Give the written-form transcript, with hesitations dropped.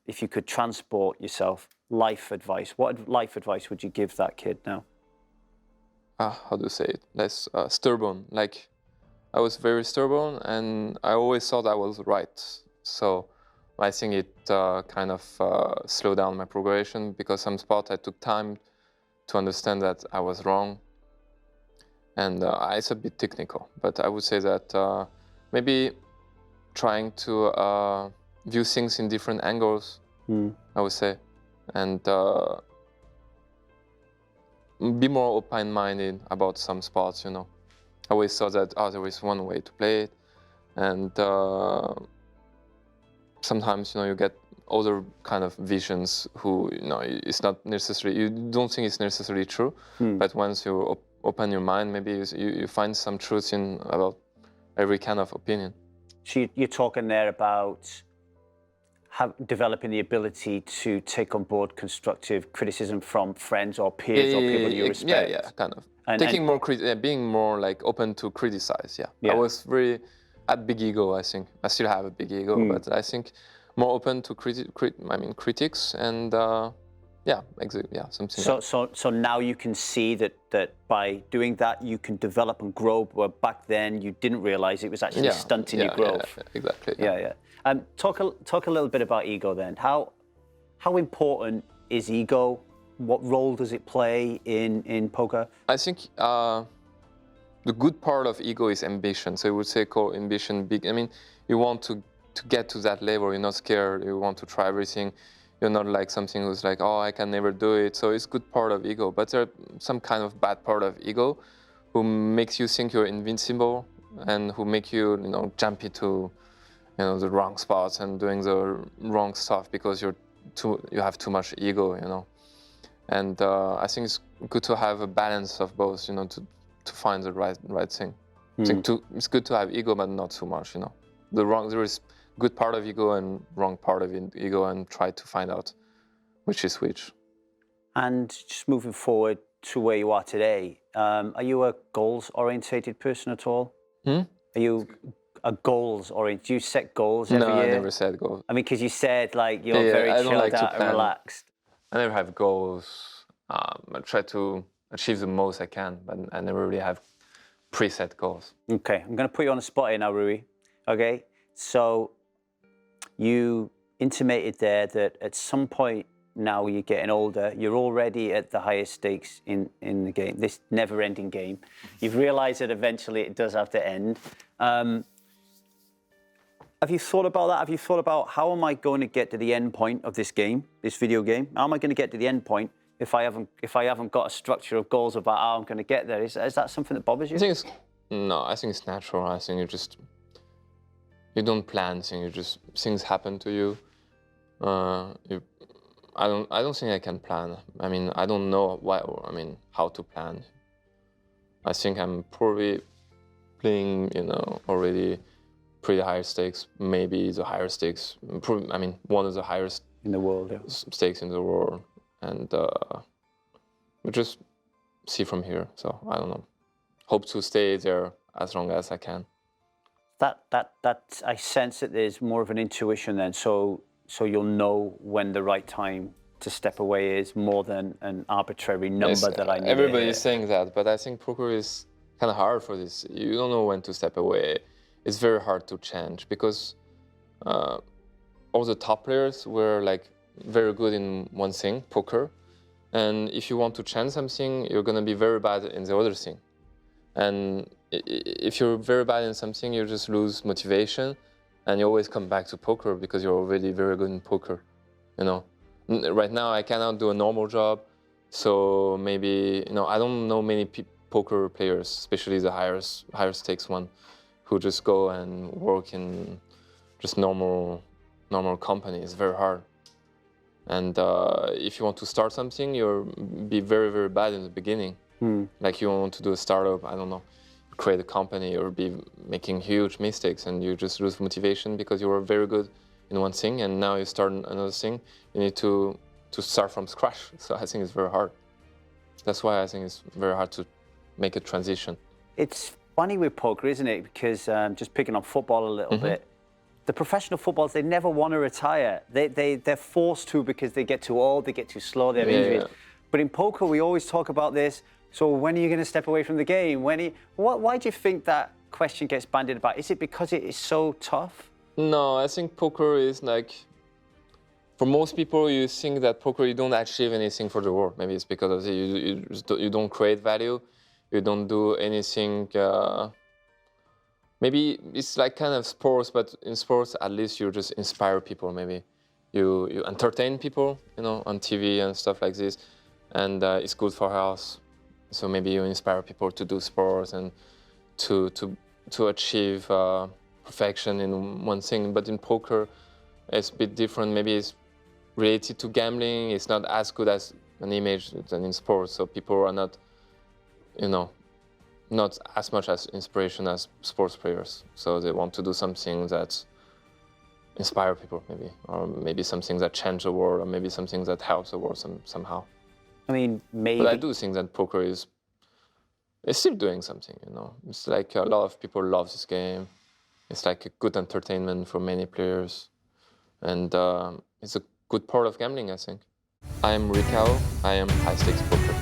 if you could transport yourself, life advice, what life advice would you give that kid now? How do you say it? Less stubborn. Like, I was very stubborn, and I always thought I was right. So I think it kind of slowed down my progression, because some sports I took time to understand that I was wrong. And it's a bit technical, but I would say that maybe trying to view things in different angles, I would say, and be more open-minded about some sports, you know. I always thought that, there is one way to play it, and sometimes, you know, you get other kind of visions who, you know, it's not necessarily, you don't think it's necessarily true, but once you open your mind, maybe you find some truth in about every kind of opinion. So you're talking there about developing the ability to take on board constructive criticism from friends or peers or people you respect. Yeah, kind of. Being more like open to criticize. Yeah. I was very at big ego. I think I still have a big ego, but I think more open to critics, and something. So now you can see that by doing that you can develop and grow. Where back then you didn't realize it was actually stunting your growth. Yeah, exactly. Yeah. Talk a little bit about ego then. How important is ego? What role does it play in poker? I think the good part of ego is ambition. So I would say call ambition big. I mean, you want to get to that level. You're not scared. You want to try everything. You're not like something who's like, oh, I can never do it. So it's good part of ego. But there's some kind of bad part of ego who makes you think you're invincible, and who make you, you know, jump into, you know, the wrong spots and doing the wrong stuff because you have too much ego, you know. And I think it's good to have a balance of both, you know, to find the right thing. I think it's good to have ego, but not too much, you know. There is good part of ego and wrong part of ego, and try to find out which is which. And just moving forward to where you are today, are you a goals-orientated person at all? Are you a goals-oriented? Do you set goals every year? No, I never set goals. I mean, because you said like you're very chilled out and relaxed. I never have goals. I try to achieve the most I can, but I never really have preset goals. Okay, I'm going to put you on the spot here now, Rui. Okay, so you intimated there that at some point now you're getting older, you're already at the highest stakes in the game, this never-ending game. You've realised that eventually it does have to end. Have you thought about that? Have you thought about how am I going to get to the end point of this game, this video game? How am I going to get to the end point if I haven't got a structure of goals about how I'm going to get there? Is that something that bothers you? I think it's natural. I think you don't plan things. Things happen to you. I don't think I can plan. I mean, I don't know how to plan. I think I'm probably playing, you know, already pretty high stakes, maybe the higher stakes. One of the highest in the world, stakes in the world, and we just see from here. So I don't know. Hope to stay there as long as I can. That I sense that there's more of an intuition then. So you'll know when the right time to step away is, more than an arbitrary number that I need. Everybody's saying that, but I think poker is kind of hard for this. You don't know when to step away. It's very hard to change, because all the top players were like very good in one thing, poker, and if you want to change something, you're gonna be very bad in the other thing. And if you're very bad in something, you just lose motivation, and you always come back to poker because you're already very good in poker, you know. Right now I cannot do a normal job, so maybe, you know, I don't know many poker players, especially the higher stakes one, who just go and work in just normal company. It's very hard. And if you want to start something, you'll be very, very bad in the beginning. Like you want to do a startup, I don't know, create a company, or be making huge mistakes, and you just lose motivation because you were very good in one thing, and now you start another thing. You need to start from scratch. So I think it's very hard. That's why I think it's very hard to make a transition. It's funny with poker, isn't it? Because just picking on football a little bit, the professional footballers, they never want to retire. They're forced to because they get too old, they get too slow, they have injuries. Yeah. But in poker, we always talk about this. So when are you going to step away from the game? Why do you think that question gets bandied about? Is it because it is so tough? No, I think poker is like, for most people, you think that poker, you don't achieve anything for the world. Maybe it's because of you don't create value, you don't do anything. Maybe it's like kind of sports, but in sports, at least you just inspire people. Maybe you entertain people, on TV and stuff like this, and it's good for health. So maybe you inspire people to do sports and to achieve perfection in one thing. But in poker, it's a bit different. Maybe it's related to gambling. It's not as good as an image than in sports. So people are not, not as much as inspiration as sports players. So they want to do something that inspire people, maybe, or maybe something that change the world, or maybe something that helps the world somehow. I mean, maybe. But I do think that poker is still doing something, It's like a lot of people love this game. It's like a good entertainment for many players. And it's a good part of gambling, I think. I am Rui Cao. I am high stakes poker.